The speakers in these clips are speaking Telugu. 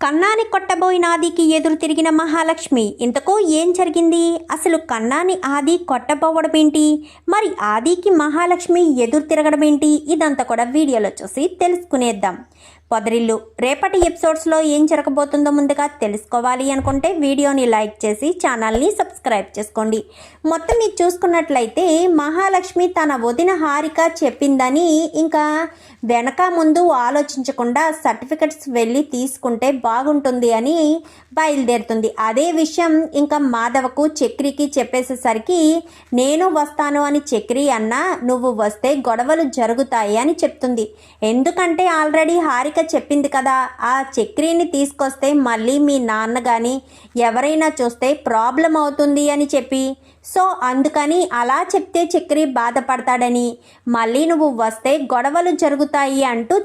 కన్నాని కొట్టబోయిన ఆదికి ఎదురు తిరిగిన మహాలక్ష్మి. ఇంతకు ఏం జరిగింది? అసలు కన్నాని ఆది కొట్టబోవడం ఏంటి? మరి ఆదికి మహాలక్ష్మి ఎదురు తిరగడం ఏంటి? ఇదంతా కూడా వీడియోలో చూసి తెలుసుకునేద్దాం. పొదరిల్లు రేపటి ఎపిసోడ్స్లో ఏం జరగబోతుందో ముందుగా తెలుసుకోవాలి అనుకుంటే వీడియోని లైక్ చేసి ఛానల్ని సబ్స్క్రైబ్ చేసుకోండి. మొత్తం మీరు చూసుకున్నట్లయితే మహాలక్ష్మి తన వదిన హారిక చెప్పిందని ఇంకా వెనక ముందు ఆలోచించకుండా సర్టిఫికెట్స్ వెళ్ళి తీసుకుంటే బాగుంటుంది అని బయలుదేరుతుంది. అదే విషయం ఇంకా మాధవకు చక్రికి చెప్పేసేసరికి నేను వస్తాను అని చక్రి అన్నా, నువ్వు వస్తే గొడవలు జరుగుతాయి అని చెప్తుంది. ఎందుకంటే ఆల్రెడీ హారిక చెప్పింది కదా, ఆ చక్రిని తీసుకొస్తే మళ్ళీ మీ నాన్న కానీ ఎవరైనా చూస్తే ప్రాబ్లం అవుతుంది అని చెప్పి. సో అందుకని అలా చెప్తే చక్రి బాధపడతాడని, మళ్ళీ నువ్వు వస్తే గొడవలు జరుగుతాయి అంటూ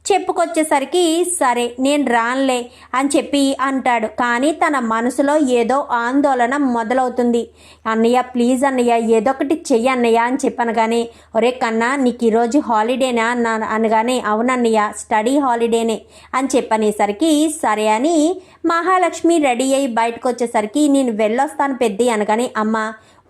చెప్పుకొచ్చేసరికి సరే నేను రాన్లే అని చెప్పి అంటాడు. కానీ తన మనసులో ఏదో ఆందోళన మొదలవుతుంది. అన్నయ్య ప్లీజ్ అన్నయ్య ఏదో ఒకటి చెయ్యి అన్నయ్య అని చెప్పాను. కానీ ఒరే కన్నా నీకు ఈరోజు హాలిడేనా అనగానే అవునన్నయ్య స్టడీ హాలిడేనే అని చెప్పనేసరికి సరే అని మహాలక్ష్మి రెడీ అయ్యి బయటకు వచ్చేసరికి నేను వెళ్ళొస్తాను పెద్ది అనగానే అమ్మ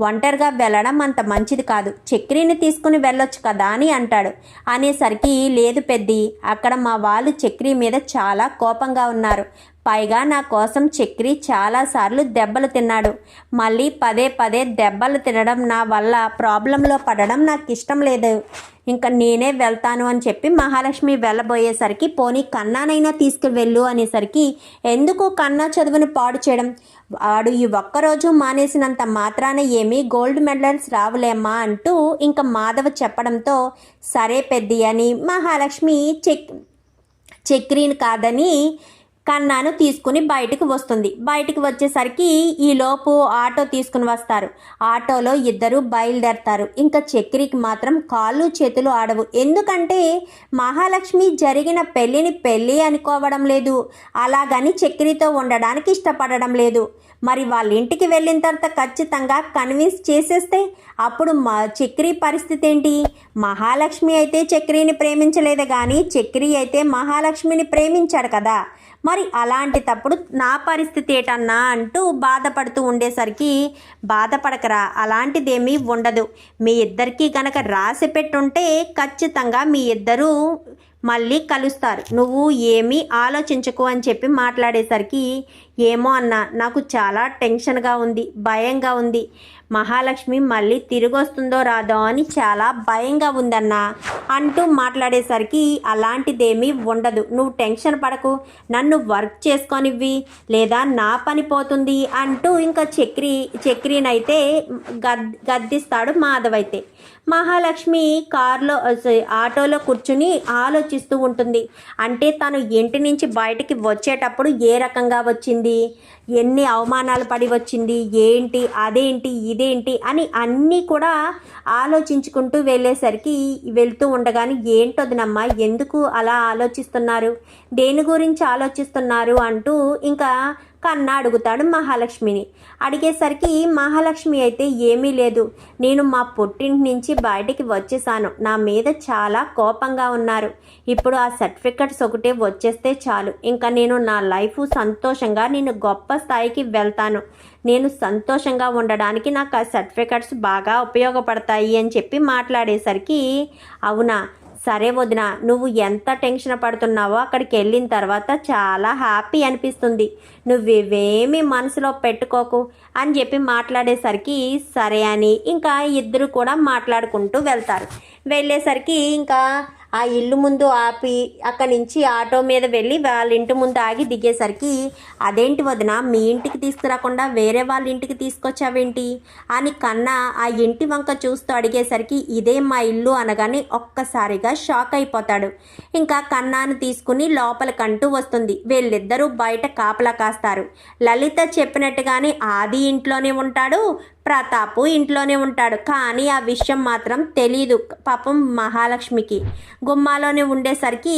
ఒంటరిగా వెళ్ళడం అంత మంచిది కాదు, చక్రిని తీసుకుని వెళ్ళొచ్చు కదా అని అంటాడు. అనేసరికి లేదు పెద్ది, అక్కడ మా వాళ్ళు చక్రి మీద చాలా కోపంగా ఉన్నారు. పైగా నా కోసం చక్రి చాలాసార్లు దెబ్బలు తిన్నాడు. మళ్ళీ పదే పదే దెబ్బలు తినడం నా వల్ల ప్రాబ్లంలో పడడం నాకు ఇష్టం లేదు. ఇంకా నేనే వెళ్తాను అని చెప్పి మహాలక్ష్మి వెళ్ళబోయేసరికి పోనీ కన్నానైనా తీసుకువెళ్ళు అనేసరికి ఎందుకు కన్నా చదువుని పాడు చేయడం, వాడు ఈ ఒక్కరోజు మానేసినంత మాత్రాన ఏమీ గోల్డ్ మెడల్స్ రావులేమ్మా అంటూ ఇంకా మాధవ చెప్పడంతో సరే పెద్ది అని మహాలక్ష్మి చక్రీని కాదని కన్నాను తీసుకుని బయటికి వస్తుంది. బయటికి వచ్చేసరికి ఈలోపు ఆటో తీసుకుని వస్తారు. ఆటోలో ఇద్దరు బయలుదేరతారు. ఇంకా చక్రికి మాత్రం కాళ్ళు చేతులు ఆడవు. ఎందుకంటే మహాలక్ష్మి జరిగిన పెళ్ళి అనుకోవడం లేదు, అలాగని చక్రితో ఉండడానికి ఇష్టపడడం లేదు. మరి వాళ్ళ ఇంటికి వెళ్ళిన తర్వాత ఖచ్చితంగా కన్విన్స్ చేసేస్తే అప్పుడు చక్రి పరిస్థితి ఏంటి? మహాలక్ష్మి అయితే చక్రిని ప్రేమించలేదు కానీ చక్రి అయితే మహాలక్ష్మిని ప్రేమించాడు కదా. మరి అలాంటి తప్పుడు నా పరిస్థితి ఏటన్నా అంటూ బాధపడుతూ ఉండేసరికి బాధపడకరా, అలాంటిదేమీ ఉండదు. మీ ఇద్దరికీ కనుక రాసి పెట్టుంటే ఖచ్చితంగా మీ ఇద్దరూ మళ్ళీ కలుస్తారు, నువ్వు ఏమీ ఆలోచించకు అని చెప్పి మాట్లాడేసరికి ఏమో అన్న నాకు చాలా టెన్షన్గా ఉంది, భయంగా ఉంది. మహాలక్ష్మి మళ్ళీ తిరిగి వస్తుందో రాదో అని చాలా భయంగా ఉందన్న అంటూ మాట్లాడేసరికి అలాంటిదేమీ ఉండదు, నువ్వు టెన్షన్ పడకు, నన్ను వర్క్ చేసుకొనివ్వి లేదా నా పని పోతుంది అంటూ ఇంకా చక్రీనైతే గద్దిస్తాడు మాధవైతే. మహాలక్ష్మి ఆటోలో కూర్చుని ఆలోచిస్తూ ఉంటుంది. అంటే తను ఇంటి నుంచి బయటికి వచ్చేటప్పుడు ఏ రకంగా వచ్చింది, ఎన్ని అవమానాలు పడి వచ్చింది, ఏంటి అదేంటి ఇదేంటి అని అన్నీ కూడా ఆలోచించుకుంటూ వెళ్తూ ఉండగానే ఏంటొదినమ్మా ఎందుకు అలా ఆలోచిస్తున్నారు, దేని గురించి ఆలోచిస్తున్నారు అంటూ ఇంకా కన్నా అడుగుతాడు మహాలక్ష్మిని. అడిగేసరికి మహాలక్ష్మి అయితే ఏమీ లేదు, నేను మా పుట్టింటి నుంచి బయటికి వచ్చేసాను, నా మీద చాలా కోపంగా ఉన్నారు, ఇప్పుడు ఆ సర్టిఫికెట్స్ ఒకటే వచ్చేస్తే చాలు, ఇంకా నేను నా లైఫ్ సంతోషంగా నేను గొప్ప స్థాయికి వెళ్తాను, నేను సంతోషంగా ఉండడానికి నాకు ఆ సర్టిఫికెట్స్ బాగా ఉపయోగపడతాయి అని చెప్పి మాట్లాడేసరికి అవునా సరే వదిన, నువ్వు ఎంత టెన్షన్ పడుతున్నావో అక్కడికి వెళ్ళిన తర్వాత చాలా హ్యాపీ అనిపిస్తుంది, నువ్వేమీ మనసులో పెట్టుకోకు అని చెప్పి మాట్లాడేసరికి సరే అని ఇంకా ఇద్దరు కూడా మాట్లాడుకుంటూ వెళ్ళేసరికి ఇంకా ఆ ఇల్లు ముందు ఆపి అక్కడి నుంచి ఆటో మీద వెళ్ళి వాళ్ళ ఇంటి ముందు ఆగి దిగేసరికి అదేంటి వదిన మీ ఇంటికి తీసుకురాకుండా వేరే వాళ్ళ ఇంటికి తీసుకొచ్చావేంటి అని కన్నా ఆ ఇంటి వంక చూస్తూ అడిగేసరికి ఇదే మా ఇల్లు అనగానే ఒక్కసారిగా షాక్ అయిపోతాడు. ఇంకా కన్నాను తీసుకుని లోపలికంటూ వస్తుంది. వీళ్ళిద్దరూ బయట కాపలా కాస్తారు. లలిత చెప్పినట్టుగానే ఆది ఇంట్లోనే ఉంటాడు, ప్రతాపు ఇంట్లోనే ఉంటాడు. కానీ ఆ విషయం మాత్రం తెలీదు పాపం మహాలక్ష్మికి. గుమ్మాలోనే ఉండేసరికి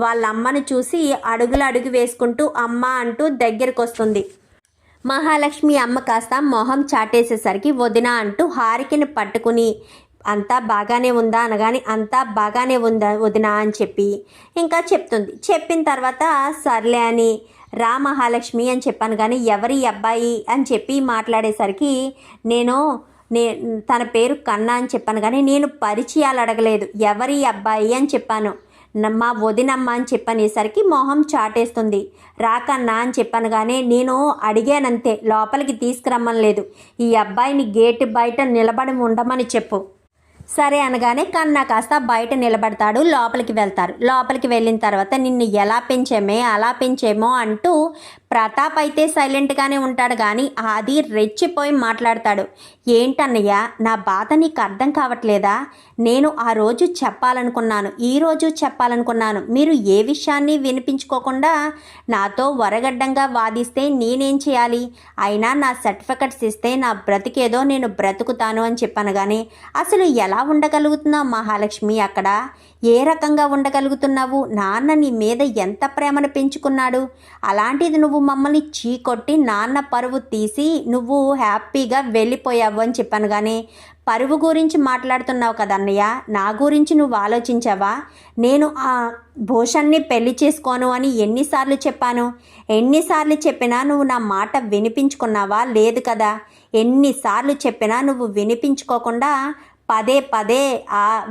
వాళ్ళ అమ్మను చూసి అడుగు వేసుకుంటూ అమ్మ అంటూ దగ్గరికి వస్తుంది. మహాలక్ష్మి అమ్మ కాస్త మొహం చాటేసేసరికి వదిన అంటూ హారికని పట్టుకుని అంతా బాగానే ఉందా అనగాని అంతా బాగానే ఉందా వదినా అని చెప్పి ఇంకా చెప్తుంది. చెప్పిన తర్వాత సర్లే అని రా మహాలక్ష్మి అని చెప్పాను, కానీ ఎవరి అబ్బాయి అని చెప్పి మాట్లాడేసరికి నేను నే తన పేరు కన్నా అని చెప్పాను, కానీ నేను పరిచయాలు అడగలేదు, ఎవరి అబ్బాయి అని చెప్పాను. మా వదినమ్మ అని చెప్పనేసరికి మొహం చాటేస్తుంది. రాకన్నా అని చెప్పాను, కానీ నేను అడిగానంతే, లోపలికి తీసుకురమ్మని లేదు. ఈ అబ్బాయిని గేటు బయట నిలబడి ఉండమని చెప్పు. సరే అనగానే కన్నా కాస్త బయట నిలబడతాడు. లోపలికి వెళ్తారు. లోపలికి వెళ్ళిన తర్వాత నిన్ను ఎలా పెంచామే అలా పెంచేమో అంటూ ప్రతాప్ అయితే సైలెంట్గానే ఉంటాడు, కానీ అది రెచ్చిపోయి మాట్లాడతాడు. ఏంటన్నయ్య, నా బాధ నీకు అర్థం కావట్లేదా? నేను ఆ రోజు చెప్పాలనుకున్నాను, ఈరోజు చెప్పాలనుకున్నాను. మీరు ఏ విషయాన్ని వినిపించుకోకుండా నాతో వరగడ్డంగా వాదిస్తే నేనేం చేయాలి? అయినా నా సర్టిఫికెట్స్ ఇస్తే నా బ్రతికేదో నేను బ్రతుకుతాను అని చెప్పాను, కానీ అసలు ఎలా ఉండగలుగుతున్నావు మహాలక్ష్మి? అక్కడ ఏ రకంగా ఉండగలుగుతున్నావు? నాన్న నీ మీద ఎంత ప్రేమను పెంచుకున్నాడు. అలాంటిది నువ్వు మమ్మల్ని చీకొట్టి నాన్న పరువు తీసి నువ్వు హ్యాపీగా వెళ్ళిపోయావు అని చెప్పాను, కానీ పరువు గురించి మాట్లాడుతున్నావు కదా అన్నయ్య, నా గురించి నువ్వు ఆలోచించావా? నేను ఆ భూషణ్ణి పెళ్లి చేసుకోను అని ఎన్నిసార్లు చెప్పాను? ఎన్నిసార్లు చెప్పినా నువ్వు నా మాట వినిపించుకున్నావా? లేదు కదా. ఎన్నిసార్లు చెప్పినా నువ్వు వినిపించుకోకుండా పదే పదే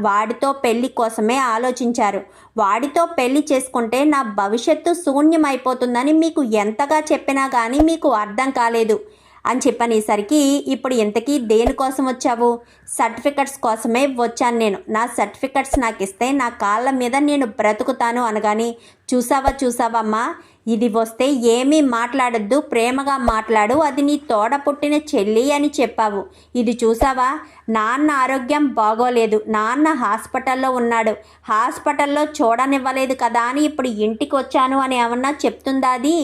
వాడితో పెళ్లి కోసమే ఆలోచించారు. వాడితో పెళ్లి చేసుకుంటే నా భవిష్యత్తు శూన్యమైపోతుందని మీకు ఎంతగా చెప్పినా కానీ మీకు అర్థం కాలేదు అని చెప్పనేసరికి ఇప్పుడు ఇంతకీ దేనికోసం వచ్చావు? సర్టిఫికెట్స్ కోసమే వచ్చాను నేను. నా సర్టిఫికెట్స్ నాకు ఇస్తే నా కాళ్ళ మీద నేను బ్రతుకుతాను అనగాని చూసావమ్మా, ఇది వస్తే ఏమీ మాట్లాడద్దు, ప్రేమగా మాట్లాడు, అది నీ తోడ పుట్టిన చెల్లి అని చెప్పావు. ఇది చూసావా, నాన్న ఆరోగ్యం బాగోలేదు, నాన్న హాస్పిటల్లో ఉన్నాడు, హాస్పిటల్లో చూడనివ్వలేదు కదా అని ఇప్పుడు ఇంటికి వచ్చాను అని ఏమన్నా చెప్తుందా? అది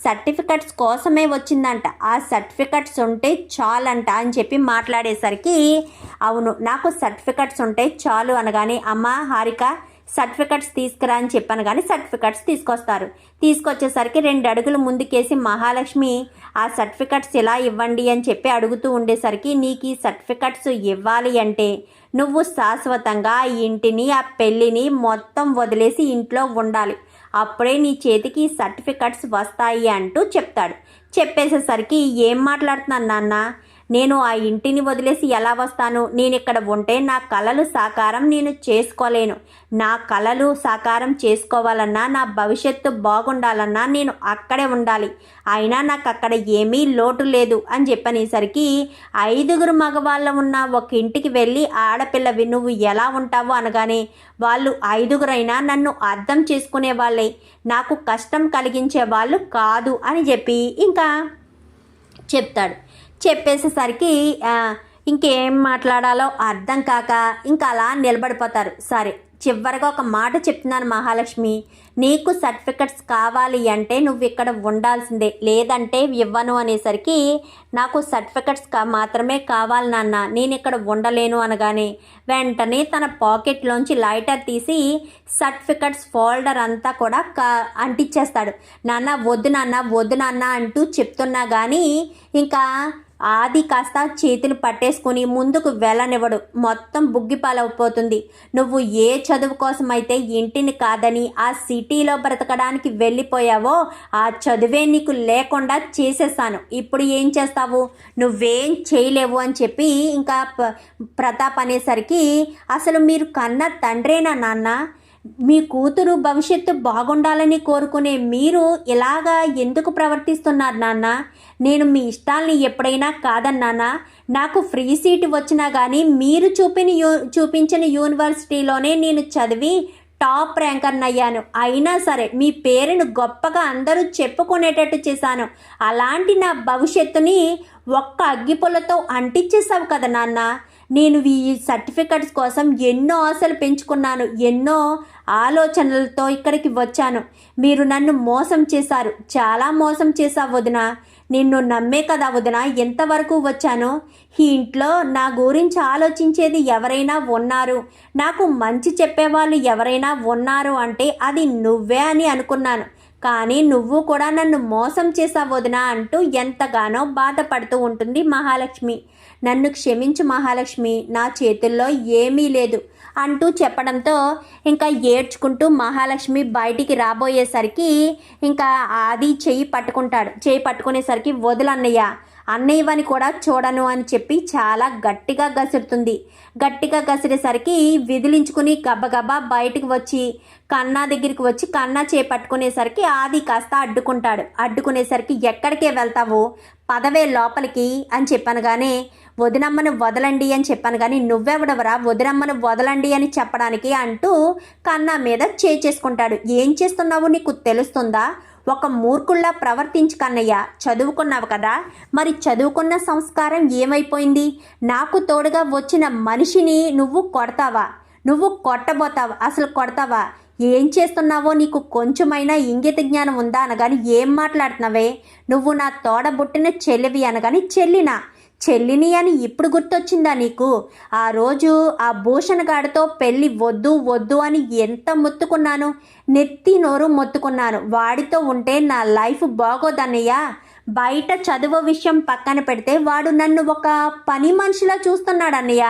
సర్టిఫికెట్స్ కోసమే వచ్చిందంట. ఆ సర్టిఫికెట్స్ ఉంటే చాలంట అని చెప్పి మాట్లాడేసరికి అవును, నాకు సర్టిఫికెట్స్ ఉంటే చాలు అనగానే అమ్మ హారిక సర్టిఫికెట్స్ తీసుకురా అని చెప్పాను, కానీ సర్టిఫికెట్స్ తీసుకొస్తారు. తీసుకొచ్చేసరికి 2 అడుగులు ముందుకేసి మహాలక్ష్మి ఆ సర్టిఫికెట్స్ ఇలా ఇవ్వండి అని చెప్పి అడుగుతూ ఉండేసరికి నీకు ఈ సర్టిఫికెట్స్ ఇవ్వాలి అంటే నువ్వు శాశ్వతంగా ఆ ఇంటిని ఆ పెళ్ళిని మొత్తం వదిలేసి ఇంట్లో ఉండాలి, అప్పుడే నీ చేతికి సర్టిఫికెట్స్ వస్తాయి అంటూ చెప్తాడు. చెప్పేసేసరికి ఏం మాట్లాడుతున్నాను నాన్న, నేను ఆ ఇంటిని వదిలేసి ఎలా వస్తాను? నేను ఇక్కడ ఉంటే నా కలలు సాకారం నేను చేసుకోలేను. నా కలలు సాకారం చేసుకోవాలన్నా, నా భవిష్యత్తు బాగుండాలన్నా నేను అక్కడే ఉండాలి. అయినా నాకు అక్కడ ఏమీ లోటు లేదు అని చెప్పనేసరికి 5 మగవాళ్ళు ఉన్న ఒక ఇంటికి వెళ్ళి ఆడపిల్లవి నువ్వు ఎలా ఉంటావు అనగానే వాళ్ళు 5 నన్ను అర్థం చేసుకునే వాళ్ళే, నాకు కష్టం కలిగించే వాళ్ళు కాదు అని చెప్పి ఇంకా చెప్తాడు. చెప్పేసేసరికి ఇంకేం మాట్లాడాలో అర్థం కాక ఇంకా అలా నిలబడిపోతారు. సరే, చివరిగా ఒక మాట చెప్తున్నాను మహాలక్ష్మి, నీకు సర్టిఫికెట్స్ కావాలి అంటే నువ్వు ఇక్కడ ఉండాల్సిందే, లేదంటే ఇవ్వను అనేసరికి నాకు సర్టిఫికెట్స్ మాత్రమే కావాలి నాన్న, నేను ఇక్కడ ఉండలేను అనగానే వెంటనే తన పాకెట్లోంచి లైటర్ తీసి సర్టిఫికెట్స్ ఫోల్డర్ అంతా కూడా అంటించేస్తాడు. నాన్న వద్దు నాన్న అంటూ చెప్తున్నా కానీ ఇంకా ఆది కాస్త చేతులు పట్టేసుకుని ముందుకు వెళ్ళనివ్వడు. మొత్తం బుగ్గిపాలైపోతుంది. నువ్వు ఏ చదువు కోసమైతే ఇంటిని కాదని ఆ సిటీలో బ్రతకడానికి వెళ్ళిపోయావో ఆ చదువే నీకు లేకుండా చేసేసాను. ఇప్పుడు ఏం చేస్తావు? నువ్వేం చేయలేవు అని చెప్పి ఇంకా ప్రతాప్ అనేసరికి అసలు మీరు కన్న తండ్రేనా నాన్న? మీ కూతురు భవిష్యత్తు బాగుండాలని కోరుకునే మీరు ఇలాగా ఎందుకు ప్రవర్తిస్తున్నారు నాన్న? నేను మీ ఇష్టాల్ని ఎప్పుడైనా కాదన్నానా? నాకు ఫ్రీ సీట్ వచ్చినా కానీ మీరు చూపించిన యూనివర్సిటీలోనే నేను చదివి టాప్ ర్యాంకర్ని అయ్యాను. అయినా సరే మీ పేరును గొప్పగా అందరూ చెప్పుకునేటట్టు చేశాను. అలాంటి నా భవిష్యత్తుని ఒక్క అగ్గిపుల్లతో అంటించేసావు కదా నాన్న. నేను ఈ సర్టిఫికెట్స్ కోసం ఎన్నో ఆశలు పెంచుకున్నాను, ఎన్నో ఆలోచనలతో ఇక్కడికి వచ్చాను. మీరు నన్ను మోసం చేశారు, చాలా మోసం చేశావు వదిన. నిన్ను నమ్మే కదా వదిన ఎంతవరకు వచ్చాను. ఈ ఇంట్లో నా గురించి ఆలోచించేది ఎవరైనా ఉన్నారు, నాకు మంచి చెప్పేవాళ్ళు ఎవరైనా ఉన్నారు అంటే అది నువ్వే అని అనుకున్నాను. కానీ నువ్వు కూడా నన్ను మోసం చేసావు వదినా అంటూ ఎంతగానో బాధపడుతూ ఉంటుంది మహాలక్ష్మి. నన్ను క్షమించు మహాలక్ష్మి, నా చేతుల్లో ఏమీ లేదు అంటూ చెప్పడంతో ఇంకా ఏడ్చుకుంటూ మహాలక్ష్మి బయటికి రాబోయేసరికి ఇంకా ఆది చెయ్యి పట్టుకుంటాడు. చెయ్యి పట్టుకునేసరికి వదులన్నయ్య, అన్నయ్యవని కూడా చూడను అని చెప్పి చాలా గట్టిగా గసురుతుంది. గట్టిగా గసిరేసరికి విదిలించుకుని గబగబా బయటకు వచ్చి కన్నా దగ్గరికి వచ్చి కన్నా చేపట్టుకునేసరికి ఆది కాస్త అడ్డుకుంటాడు. అడ్డుకునేసరికి ఎక్కడికే వెళ్తావు, పదవే లోపలికి అని చెప్పాను కానీ వదినమ్మను వదలండి అని చెప్పాను కానీ నువ్వెవడవరా వదినమ్మను వదలండి అని చెప్పడానికి అంటూ కన్నా మీద చేసుకుంటాడు. ఏం చేస్తున్నావు నీకు తెలుస్తుందా? ఒక మూర్ఖుల్లా ప్రవర్తించు కన్నయ్య, చదువుకున్నావు కదా, మరి చదువుకున్న సంస్కారం ఏమైపోయింది? నాకు తోడుగా వచ్చిన మనిషిని నువ్వు కొడతావా? నువ్వు కొట్టబోతావా? అసలు కొడతావా? ఏం చేస్తున్నావో నీకు కొంచెమైనా ఇంగిత జ్ఞానం ఉందా అనగాని ఏం మాట్లాడుతున్నావే? నువ్వు నా తోడబుట్టిన చెల్లివి అనగాని చెల్లిని అని ఇప్పుడు గుర్తొచ్చిందా నీకు? ఆ రోజు ఆ భూషణ్ గాడితో పెళ్ళి వద్దు వద్దు అని ఎంత మొత్తుకున్నాను, నెత్తి నోరు మొత్తుకున్నాను. వాడితో ఉంటే నా లైఫ్ బాగోదన్నయ్య. బయట చదువు విషయం పక్కన పెడితే వాడు నన్ను ఒక పని మనిషిలా చూస్తున్నాడు అన్నయ్య.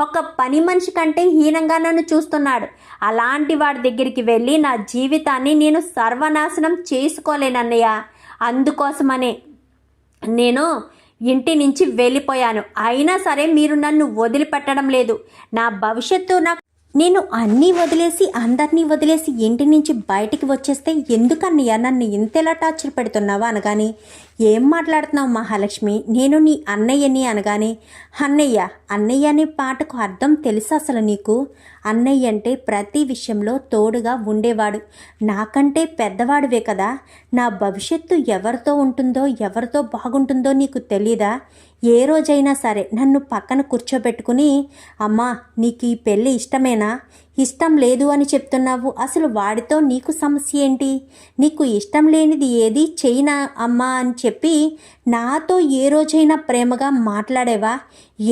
ఒక పని మనిషి కంటే హీనంగా నన్ను చూస్తున్నాడు. అలాంటి వాడి దగ్గరికి వెళ్ళి నా జీవితాన్ని నేను సర్వనాశనం చేసుకోలేనన్నయ్య. అందుకోసమనే నేను ఇంటి నుంచి వెళ్ళిపోయాను. అయినా సరే మీరు నన్ను వదిలిపెట్టడం లేదు. నా భవిష్యత్తు నేను అన్నీ వదిలేసి అందరినీ వదిలేసి ఇంటి నుంచి బయటికి వచ్చేస్తే ఎందుకన్నయ్య నన్ను ఇంతేలా టార్చర్ పెడుతున్నావా అనగాని ఏం మాట్లాడుతున్నావు మహాలక్ష్మి, నేను నీ అన్నయ్యని అనగాని అన్నయ్య అనే పాటకు అర్థం తెలుసా అసలు నీకు? అన్నయ్య అంటే ప్రతి విషయంలో తోడుగా ఉండేవాడు. నాకంటే పెద్దవాడివే కదా. నా భవిష్యత్తు ఎవరితో ఉంటుందో ఎవరితో బాగుంటుందో నీకు తెలీదా? ఏ రోజైనా సరే నన్ను పక్కన కూర్చోబెట్టుకుని అమ్మా నీకు ఈ పెళ్ళి ఇష్టమేనా, ఇష్టం లేదు అని చెప్తున్నావు, అసలు వాడితో నీకు సమస్య ఏంటి, నీకు ఇష్టం లేనిది ఏది చెయ్యినా అమ్మా అని చెప్పి నాతో ఏ రోజైనా ప్రేమగా మాట్లాడేవా?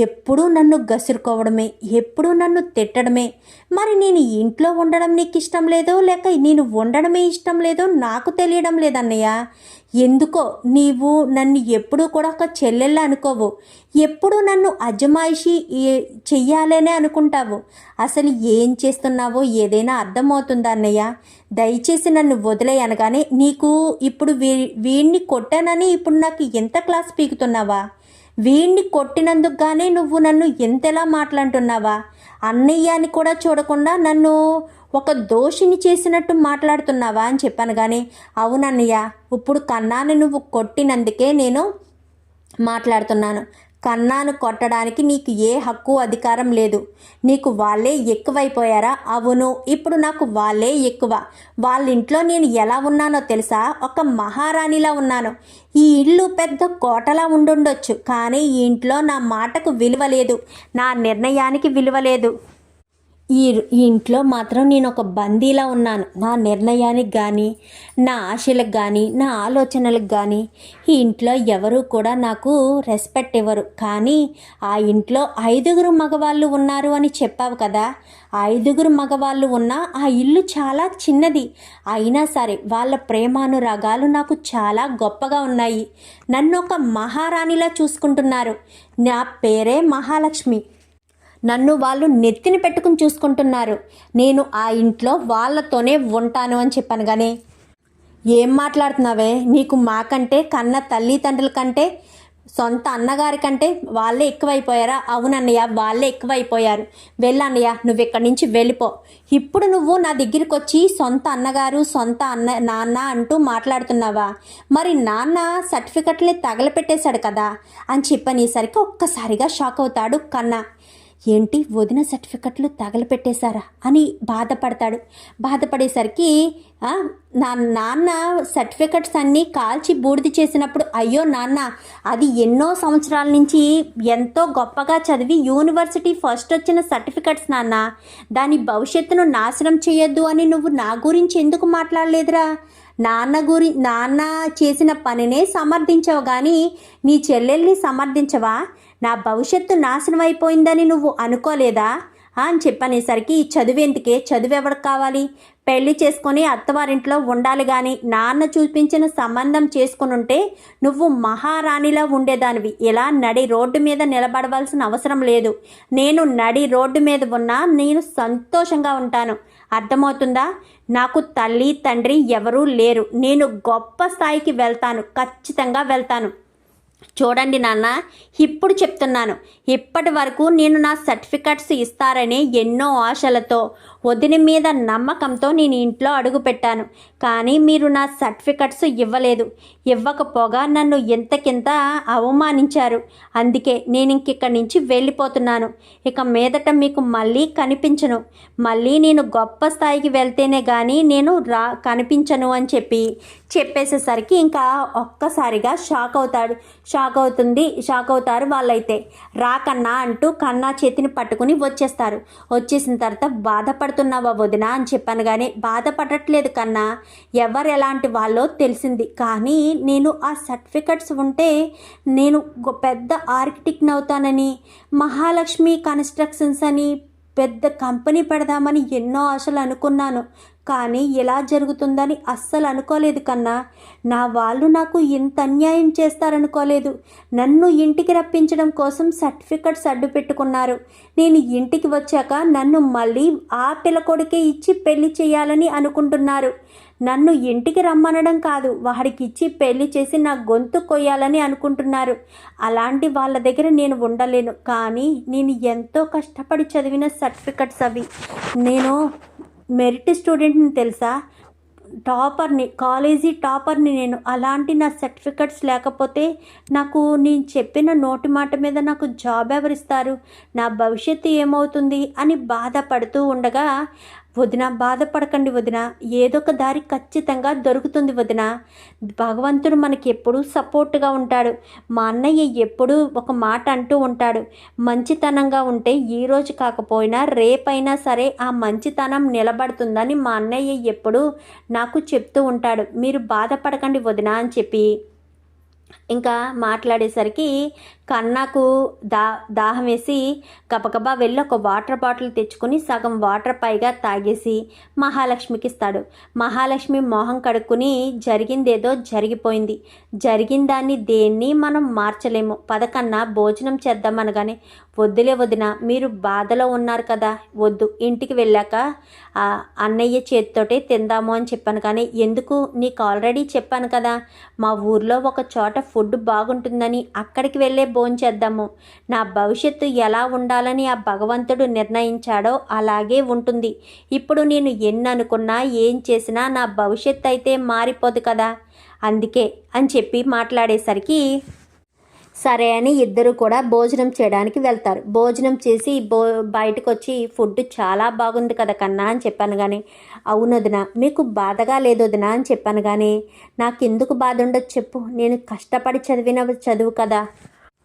ఎప్పుడూ నన్ను గసురుకోవడమే, ఎప్పుడూ నన్ను తిట్టడమే. మరి నేను ఇంట్లో ఉండడం నీకు ఇష్టం లేదో లేక నేను ఉండడమే ఇష్టం లేదో నాకు తెలియడం లేదన్నయ్య. ఎందుకో నీవు నన్ను ఎప్పుడూ కూడా ఒక చెల్లెల్లా అనుకోవు, ఎప్పుడూ నన్ను అజమాయిషి చెయ్యాలనే అనుకుంటావు. అసలు ఏం చేస్తున్నావో ఏదైనా అర్థమవుతుందా అన్నయ్య? దయచేసి నన్ను వదిలేయి అనగానే నీకు ఇప్పుడు వీడిని కొట్టానని ఇప్పుడు నాకు ఎంత క్లాస్ పీకుతున్నావా? వీడిని కొట్టినందుకు గానే నువ్వు నన్ను ఎంతలా మాట్లాడుతున్నావా? అన్నయ్య అని కూడా చూడకుండా నన్ను ఒక దోషిని చేసినట్టు మాట్లాడుతున్నావా అని చెప్పాను కానీ అవునన్నయ్య, ఇప్పుడు కన్నాని నువ్వు కొట్టినందుకే నేను మాట్లాడుతున్నాను. కన్నాను కొట్టడానికి నీకు ఏ హక్కు అధికారం లేదు. నీకు వాళ్ళే ఎక్కువైపోయారా? అవును, ఇప్పుడు నాకు వాళ్ళే ఎక్కువ. వాళ్ళ ఇంట్లో నేను ఎలా ఉన్నానో తెలుసా? ఒక మహారాణిలా ఉన్నాను. ఈ ఇల్లు పెద్ద కోటలా ఉండుండొచ్చు, కానీ ఈ ఇంట్లో నా మాటకు విలువ లేదు, నా నిర్ణయానికి విలువ లేదు. ఈ ఇంట్లో మాత్రం నేను ఒక బందీలా ఉన్నాను. నా నిర్ణయానికి కానీ నా ఆశలకు కానీ నా ఆలోచనలకు కానీ ఈ ఇంట్లో ఎవరు కూడా నాకు రెస్పెక్ట్ ఇవ్వరు. కానీ ఆ ఇంట్లో 5 మగవాళ్ళు ఉన్నారు అని చెప్పావు కదా, 5 మగవాళ్ళు ఉన్నా ఆ ఇల్లు చాలా చిన్నది. అయినా సరే వాళ్ళ ప్రేమానురాగాలు నాకు చాలా గొప్పగా ఉన్నాయి. నన్ను ఒక మహారాణిలా చూసుకుంటున్నారు. నా పేరే మహాలక్ష్మి. నన్ను వాళ్ళు నెత్తిని పెట్టుకుని చూసుకుంటున్నారు. నేను ఆ ఇంట్లో వాళ్ళతోనే ఉంటాను అని చెప్పాను కానీ ఏం మాట్లాడుతున్నావే? నీకు మాకంటే కన్న తల్లిదండ్రుల కంటే సొంత అన్నగారి కంటే వాళ్ళే ఎక్కువైపోయారా? అవునన్నయ్య, వాళ్ళే ఎక్కువైపోయారు. వెళ్ళన్నయ్య, నువ్వు ఇక్కడి నుంచి వెళ్ళిపో. ఇప్పుడు నువ్వు నా దగ్గరికి వచ్చి సొంత అన్నగారు సొంత నాన్న అంటూ మాట్లాడుతున్నావా? మరి నాన్న సర్టిఫికెట్ని తగలపెట్టేశాడు కదా అని చెప్పనేసరికి ఒక్కసారిగా షాక్ అవుతాడు కన్నా. ఏంటి వదిన సర్టిఫికెట్లు తగలపెట్టేశారా అని బాధపడతాడు. బాధపడేసరికి నా నాన్న సర్టిఫికెట్స్ అన్నీ కాల్చి బూడిద చేసినప్పుడు అయ్యో నాన్న, అది ఎన్నో సంవత్సరాల నుంచి ఎంతో గొప్పగా చదివి యూనివర్సిటీ ఫస్ట్ వచ్చిన సర్టిఫికెట్స్ నాన్న, దాని భవిష్యత్తును నాశనం చేయొద్దు అని నువ్వు నా గురించి ఎందుకు మాట్లాడలేదురా? నాన్న చేసిన పనినే సమర్థించవు కానీ నీ చెల్లెల్ని సమర్థించవా? నా భవిష్యత్తు నాశనం అయిపోయిందని నువ్వు అనుకోలేదా అని చెప్పనేసరికి చదువు ఎందుకే, చదువు ఎవరికి కావాలి? పెళ్లి చేసుకొని అత్తవారింట్లో ఉండాలి కానీ నాన్న చూపించిన సంబంధం చేసుకుని ఉంటే నువ్వు మహారాణిలా ఉండేదానివి. ఇలా నడి రోడ్డు మీద నిలబడవలసిన అవసరం లేదు. నేను నడి రోడ్డు మీద ఉన్నా నేను సంతోషంగా ఉంటాను. అర్థమవుతుందా? నాకు తల్లి తండ్రి ఎవరూ లేరు. నేను గొప్ప స్థాయికి వెళ్తాను, ఖచ్చితంగా వెళ్తాను. చూడండి నాన్న, ఇప్పుడు చెప్తున్నాను, ఇప్పటి వరకు నేను నా సర్టిఫికెట్స్ ఇస్తారని ఎన్నో ఆశలతో వదిన మీద నమ్మకంతో నేను ఇంట్లో అడుగుపెట్టాను. కానీ మీరు నా సర్టిఫికెట్స్ ఇవ్వలేదు. ఇవ్వకపోగా నన్ను ఇంతకింత అవమానించారు. అందుకే నేను ఇక్కడి నుంచి వెళ్ళిపోతున్నాను. ఇక మీదట మీకు మళ్ళీ కనిపించను. మళ్ళీ నేను గొప్ప స్థాయికి వెళ్తేనే కానీ నేను కనిపించను అని చెప్పేసేసరికి ఇంకా ఒక్కసారిగా షాక్ అవుతారు వాళ్ళైతే. రా కన్నా అంటూ కన్నా చేతిని పట్టుకుని వచ్చేస్తారు. వచ్చేసిన తర్వాత బాధపడుతున్నావా వదిన అని చెప్పాను. కానీ బాధపడట్లేదు కన్నా, ఎవరు ఎలాంటి వాళ్ళో తెలిసింది. కానీ నేను ఆ సర్టిఫికెట్స్ ఉంటే నేను పెద్ద ఆర్కిటెక్ట్ని అవుతానని, మహాలక్ష్మి కన్స్ట్రక్షన్స్ అని పెద్ద కంపెనీ పెడదామని ఎన్నో ఆశలు అనుకున్నాను. కానీ ఇలా జరుగుతుందని అస్సలు అనుకోలేదు కన్నా. నా వాళ్ళు నాకు ఇంత అన్యాయం చేస్తారనుకోలేదు. నన్ను ఇంటికి రప్పించడం కోసం సర్టిఫికెట్స్ అడ్డు పెట్టుకున్నారు. నేను ఇంటికి వచ్చాక నన్ను మళ్ళీ ఆ పిల్లకొడికే ఇచ్చి పెళ్లి చేయాలని అనుకుంటున్నారు. నన్ను ఇంటికి రమ్మనడం కాదు, వాడికి ఇచ్చి పెళ్లి చేసి నా గొంతు కొయ్యాలని అనుకుంటున్నారు. అలాంటి వాళ్ళ దగ్గర నేను ఉండలేను. కానీ నేను ఎంతో కష్టపడి చదివిన సర్టిఫికెట్స్ అవి. నేను మెరిట్ స్టూడెంట్ని తెలుసా, టాపర్ని, కాలేజీ టాపర్ని నేను. అలాంటి నా సర్టిఫికెట్స్ లేకపోతే నేను చెప్పిన నోటి మాట మీద నాకు జాబ్ ఎవరిస్తారు, నా భవిష్యత్తు ఏమవుతుంది అని బాధపడుతూ ఉండగా, వదిన బాధపడకండి వదిన, ఏదో ఒక దారి ఖచ్చితంగా దొరుకుతుంది వదిన. భగవంతుడు మనకి ఎప్పుడూ సపోర్ట్గా ఉంటాడు. మా అన్నయ్య ఎప్పుడూ ఒక మాట అంటూ ఉంటాడు, మంచితనంగా ఉంటే ఈరోజు కాకపోయినా రేపైనా సరే ఆ మంచితనం నిలబడుతుందని మా అన్నయ్య ఎప్పుడూ నాకు చెప్తూ ఉంటాడు. మీరు బాధపడకండి వదిన అని చెప్పి ఇంకా మాట్లాడేసరికి కన్నాకు దాహం వేసి గబగబా వెళ్ళి ఒక వాటర్ బాటిల్ తెచ్చుకొని సగం వాటర్ పైగా తాగేసి మహాలక్ష్మికి ఇస్తాడు. మహాలక్ష్మి మొహం కడుక్కుని జరిగిందేదో జరిగిపోయింది. జరిగిన దాన్ని దేన్ని మనం మార్చలేము. పదకన్నా భోజనం చేద్దామనగానే, వద్దులే వదిన, మీరు బాధలో ఉన్నారు కదా, వద్దు, ఇంటికి వెళ్ళాక అన్నయ్య చేతితోటే తిందాము అని చెప్పాను. కానీ ఎందుకు, నీకు ఆల్రెడీ చెప్పాను కదా, మా ఊర్లో ఒక చోట ఫుడ్ బాగుంటుందని, అక్కడికి వెళ్ళే భోంచేద్దాము. నా భవిష్యత్తు ఎలా ఉండాలని ఆ భగవంతుడు నిర్ణయించాడో అలాగే ఉంటుంది. ఇప్పుడు నేను ఎన్ని అనుకున్నా ఏం చేసినా నా భవిష్యత్తు అయితే మారిపోదు కదా, అందుకే అని చెప్పి మాట్లాడేసరికి సరే అని ఇద్దరు కూడా భోజనం చేయడానికి వెళ్తారు. భోజనం చేసి బయటకు వచ్చి ఫుడ్ చాలా బాగుంది కదా కన్నా అని చెప్పాను. కానీ అవును వదిన, మీకు బాధగా లేదు వదిన అని చెప్పాను. కానీ నాకు ఎందుకు బాధ ఉండదు చెప్పు, నేను కష్టపడి చదివిన చదువు కదా,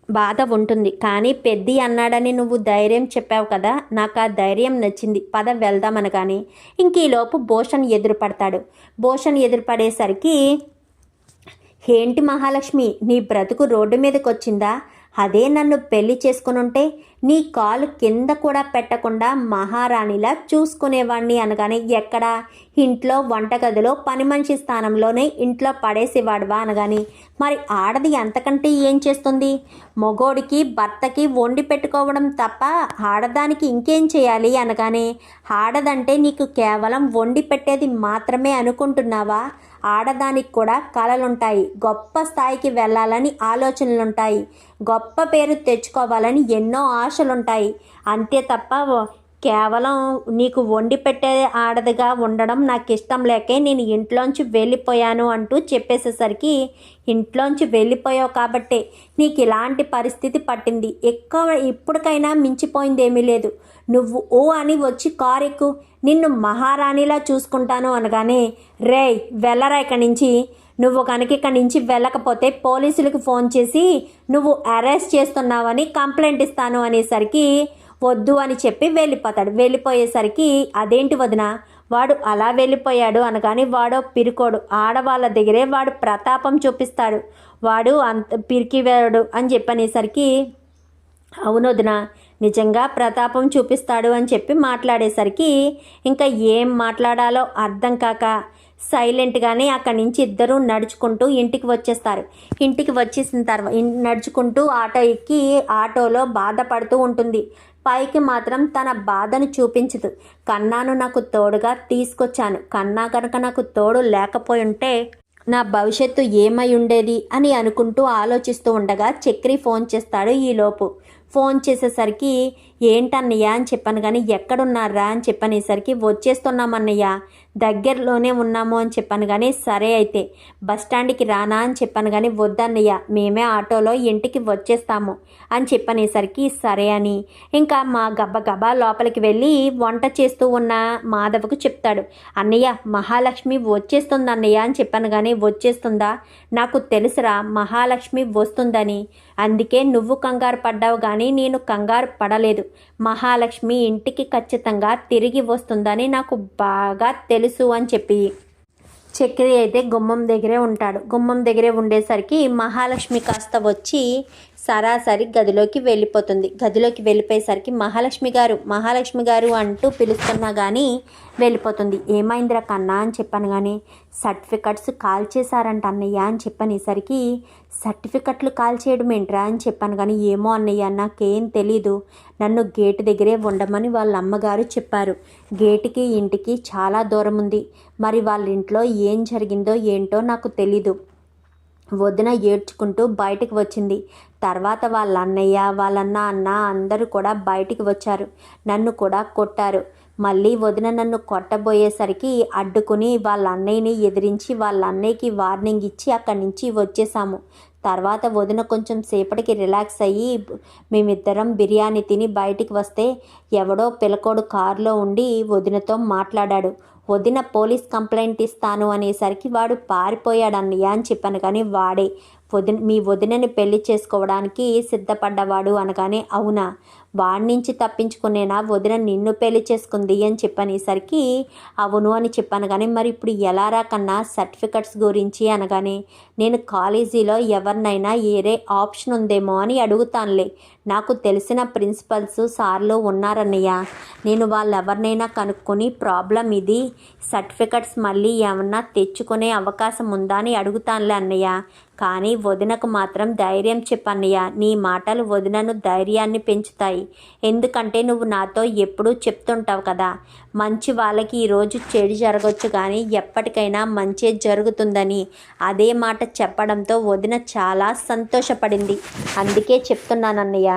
బాధ ఉంటుంది. కానీ పెద్ది అన్నాడని నువ్వు ధైర్యం చెప్పావు కదా, నాకు ఆ ధైర్యం నచ్చింది, పద వెళ్దామని. కానీ ఇంక ఈలోపు భూషణ్ ఎదురుపడతాడు. భూషణ్ ఎదురుపడేసరికి, ఏంటి మహాలక్ష్మి, నీ బ్రతుకు రోడ్డు మీదకి వచ్చిందా? అదే నన్ను పెళ్లి చేసుకునుంటే నీ కాలు కింద కూడా పెట్టకుండా మహారాణిలా చూసుకునేవాడిని అనగానే, ఎక్కడా, ఇంట్లో వంటగదిలో పని మనిషి స్థానంలోనే ఇంట్లో పడేసేవాడువా అనగాని, మరి ఆడది అంతకంటే ఏం చేస్తుంది? మొగోడికి భర్తకి వండి పెట్టుకోవడం తప్ప ఆడదానికి ఇంకేం చేయాలి అనగానే, ఆడదంటే నీకు కేవలం వండి పెట్టేది మాత్రమే అనుకుంటున్నావా? ఆడదానికి కూడా కలలుంటాయి, గొప్ప స్థాయికి వెళ్ళాలని ఆలోచనలుంటాయి, గొప్ప పేరు తెచ్చుకోవాలని ఎన్నో ఆశలుంటాయి. అంతే తప్ప కేవలం నీకు వండి పెట్టే ఆడదిగా ఉండడం నాకు ఇష్టం లేకే నేను ఇంట్లోంచి వెళ్ళిపోయాను అంటూ చెప్పేసేసరికి, ఇంట్లోంచి వెళ్ళిపోయావు కాబట్టే నీకు ఇలాంటి పరిస్థితి పట్టింది. ఇప్పటికైనా మించిపోయిందేమీ లేదు. నువ్వు ఓ అని వచ్చి కారు ఎక్కు, నిన్ను మహారాణిలా చూసుకుంటాను అనగానే, రేయ్ వెళ్ళరా ఇక్కడి నుంచి, నువ్వు కనుక ఇక్కడి నుంచి వెళ్ళకపోతే పోలీసులకు ఫోన్ చేసి నువ్వు అరెస్ట్ చేస్తున్నావని కంప్లైంట్ ఇస్తాను అనేసరికి, వద్దు అని చెప్పి వెళ్ళిపోతాడు. వెళ్ళిపోయేసరికి, అదేంటి వదిన, వాడు అలా వెళ్ళిపోయాడు అనగానే, వాడో పిరికోడు, ఆడవాళ్ళ దగ్గరే వాడు ప్రతాపం చూపిస్తాడు, వాడు అంత పిరికివాడు అని చెప్పనేసరికి, అవును వదిన, నిజంగా ప్రతాపం చూపిస్తాడు అని చెప్పి మాట్లాడేసరికి ఇంకా ఏం మాట్లాడాలో అర్థం కాక సైలెంట్గానే అక్కడి నుంచి ఇద్దరు నడుచుకుంటూ ఇంటికి వచ్చేస్తారు. ఇంటికి వచ్చేసిన తర్వాత నడుచుకుంటూ ఆటో ఎక్కి ఆటోలో బాధపడుతూ ఉంటుంది. పైకి మాత్రం తన బాధను చూపించదు. కన్నాను నాకు తోడుగా తీసుకొచ్చాను, కన్నా కనుక నాకు తోడు లేకపోయి ఉంటే నా భవిష్యత్తు ఏమై ఉండేది అని అనుకుంటూ ఆలోచిస్తూ ఉండగా చక్రి ఫోన్ చేస్తాడు. ఈలోపు ఫోన్ చేసేసరికి ఏంటన్నయ్య అని చెప్పాను కానీ ఎక్కడున్నారా అని చెప్పనేసరికి వచ్చేస్తున్నామన్నయ్య, దగ్గరలోనే ఉన్నాము అని చెప్పాను కానీ సరే అయితే బస్టాండ్కి రానా అని చెప్పాను కానీ వద్దన్నయ్య, మేమే ఆటోలో ఇంటికి వచ్చేస్తాము అని చెప్పనేసరికి సరే అని ఇంకా మా గబ్బగబా లోపలికి వెళ్ళి వంట చేస్తూ ఉన్న మాధవ్కు చెప్తాడు. అన్నయ్య మహాలక్ష్మి వచ్చేస్తుంది అన్నయ్య అని చెప్పాను కానీ వచ్చేస్తుందా, నాకు తెలుసురా మహాలక్ష్మి వస్తుందని, అందుకే నువ్వు కంగారు పడ్డావు కానీ నేను కంగారు పడలేదు. మహాలక్ష్మి ఇంటికి ఖచ్చితంగా తిరిగి వస్తుందని నాకు బాగా తెలుసు అని చెప్పి చక్రి అయితే గుమ్మం దగ్గరే ఉంటాడు. గుమ్మం దగ్గరే ఉండేసరికి మహాలక్ష్మి కాస్త వచ్చి సరాసరి గదిలోకి వెళ్ళిపోతుంది. గదిలోకి వెళ్ళిపోయేసరికి మహాలక్ష్మి గారు అంటూ పిలుస్తున్నా కానీ వెళ్ళిపోతుంది. ఏమైందిరా కన్నా అని చెప్పాను కానీ సర్టిఫికెట్స్ కాల్ చేశారంట అన్నయ్య అని చెప్పనేసరికి సర్టిఫికెట్లు కాల్ చేయడం ఏంట్రా అని చెప్పాను కానీ ఏమో అన్నయ్య నాకేం తెలీదు, నన్ను గేటు దగ్గరే ఉండమని వాళ్ళ అమ్మగారు చెప్పారు. గేటుకి ఇంటికి చాలా దూరం ఉంది, మరి వాళ్ళ ఇంట్లో ఏం జరిగిందో ఏంటో నాకు తెలీదు. వదిన ఏడ్చుకుంటూ బయటికి వచ్చింది. తర్వాత వాళ్ళ అన్నయ్య వాళ్ళ అన్న అందరూ కూడా బయటికి వచ్చారు. నన్ను కూడా కొట్టారు. మళ్ళీ వదిన నన్ను కొట్టబోయేసరికి అడ్డుకుని వాళ్ళ అన్నయ్యని ఎదిరించి వాళ్ళ అన్నయ్యకి వార్నింగ్ ఇచ్చి అక్కడి నుంచి వచ్చేసాము. తర్వాత వదిన కొంచెం సేపటికి రిలాక్స్ అయ్యి మేమిద్దరం బిర్యానీ తిని బయటికి వస్తే ఎవడో పిల్లకోడు కారులో ఉండి వదినతో మాట్లాడాడు. వదిన పోలీస్ కంప్లైంట్ ఇస్తాను అనేసరికి వాడు పారిపోయాడు అన్నయ్య అని చెప్పాను కానీ వాడే మీ వదినని పెళ్లి చేసుకోవడానికి సిద్ధపడ్డవాడు అనగానే అవునా, వాడి నుంచి తప్పించుకునేనా వదిన నిన్ను పెళ్లి చేసుకుంది అని చెప్పనేసరికి అవును అని చెప్పాను కానీ మరి ఇప్పుడు ఎలా రాకన్నా సర్టిఫికెట్స్ గురించి అనగానే నేను కాలేజీలో ఎవరినైనా ఏరే ఆప్షన్ ఉందేమో అని అడుగుతానులే, నాకు తెలిసిన ప్రిన్సిపల్స్ సార్లు ఉన్నారన్నయ్య, నేను వాళ్ళెవరినైనా కనుక్కొని ప్రాబ్లం ఇది సర్టిఫికెట్స్ మళ్ళీ ఏమన్నా తెచ్చుకునే అవకాశం ఉందా అని అడుగుతానులే అన్నయ్య, కానీ వదినకు మాత్రం ధైర్యం చెప్పన్నయ్య, నీ మాటలు వదినను ధైర్యాన్ని పెంచుతాయి, ఎందుకంటే నువ్వు నాతో ఎప్పుడూ చెప్తుంటావు కదా మంచి వాళ్ళకి ఈరోజు చెడు జరగవచ్చు కానీ ఎప్పటికైనా మంచే జరుగుతుందని. అదే మాట చెప్పడంతో వదిన చాలా సంతోషపడింది. అందుకే చెప్తున్నానన్నయ్య,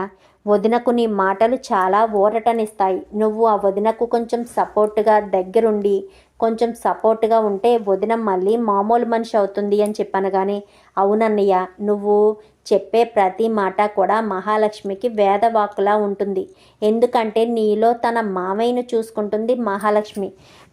వదినకు నీ మాటలు చాలా ఊరటనిస్తాయి. నువ్వు ఆ వదినకు కొంచెం సపోర్ట్గా దగ్గరుండి కొంచెం సపోర్ట్గా ఉంటే వదిన మళ్ళీ మామూలు మనిషి అవుతుంది అని చెప్పాను కానీ అవునన్నయ్య, నువ్వు చెప్పే ప్రతి మాట కూడా మహాలక్ష్మికి వేదవాకులా ఉంటుంది. ఎందుకంటే నీలో తన మామయ్యను చూసుకుంటుంది మహాలక్ష్మి.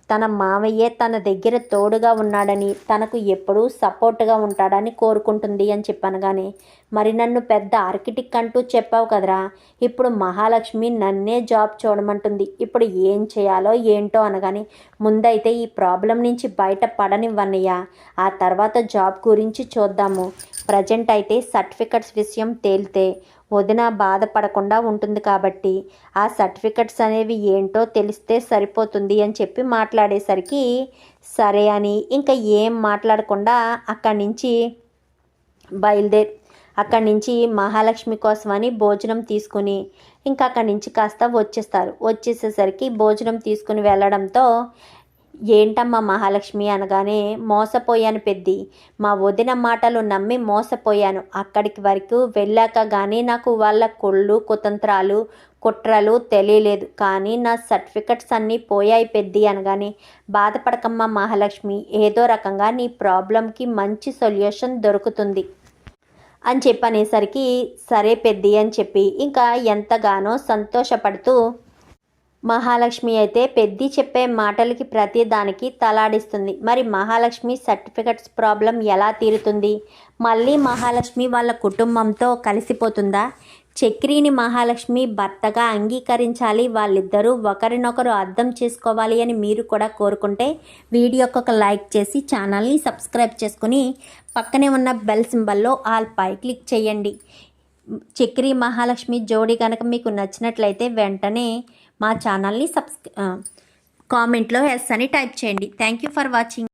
తన మామయ్యే తన దగ్గర తోడుగా ఉన్నాడని తనకు ఎప్పుడూ సపోర్ట్గా ఉంటాడని కోరుకుంటుంది అని చెప్పాను కానీ మరి నన్ను పెద్ద ఆర్కిటెక్ట్ అంటూ చెప్పావు కదరా, ఇప్పుడు మహాలక్ష్మి నన్నే జాబ్ చూడమంటుంది, ఇప్పుడు ఏం చేయాలో ఏంటో అనగాని ముందైతే ఈ ప్రాబ్లం నుంచి బయట పడనివ్వన్నయ్యా, ఆ తర్వాత జాబ్ గురించి చూద్దాము, ప్రజెంట్ అయితే సర్టిఫికెట్స్ విషయం తేలితే వదిన బాధపడకుండా ఉంటుంది కాబట్టి ఆ సర్టిఫికెట్స్ అనేవి ఏంటో తెలిస్తే సరిపోతుంది అని చెప్పి మాట్లాడేసరికి సరే అని ఇంకా ఏం మాట్లాడకుండా అక్కడి నుంచి అక్కడి నుంచి మహాలక్ష్మి కోసమని భోజనం తీసుకుని ఇంకా అక్కడి నుంచి కాస్త వచ్చేసేసరికి భోజనం తీసుకుని వెళ్ళడంతో ఏంటమ్మా మహాలక్ష్మి అనగానే మోసపోయాను పెద్ది, మా వదిన మాటలు నమ్మి మోసపోయాను, అక్కడికి వరకు వెళ్ళాక కానీ నాకు వాళ్ళ కొళ్ళు కుతంత్రాలు కుట్రలు తెలియలేదు, కానీ నా సర్టిఫికెట్స్ అన్నీ పోయాయి పెద్ది అనగానే బాధపడకమ్మా మహాలక్ష్మి, ఏదో రకంగా నీ ప్రాబ్లంకి మంచి సొల్యూషన్ దొరుకుతుంది అని చెప్పనేసరికి సరే పెద్ది అని చెప్పి ఇంకా ఎంతగానో సంతోషపడుతూ మహాలక్ష్మి అయితే పెద్ది చెప్పే మాటలకి ప్రతి దానికి తలాడిస్తుంది. మరి మహాలక్ష్మి సర్టిఫికెట్స్ ప్రాబ్లం ఎలా తీరుతుంది? మళ్ళీ మహాలక్ష్మి వాళ్ళ కుటుంబంతో కలిసిపోతుందా? చక్రిని మహాలక్ష్మి భర్తగా అంగీకరించాలి, వాళ్ళిద్దరూ ఒకరినొకరు అర్థం చేసుకోవాలి అని మీరు కూడా కోరుకుంటే వీడియోకి ఒక లైక్ చేసి ఛానల్ని సబ్స్క్రైబ్ చేసుకుని పక్కనే ఉన్న బెల్ సింబల్లో ఆల్ పై క్లిక్ చేయండి. చక్రి మహాలక్ష్మి జోడి కనుక మీకు నచ్చినట్లయితే వెంటనే మా ఛానల్ని కామెంట్లో ఎస్ అని టైప్ చేయండి. Thank you for watching.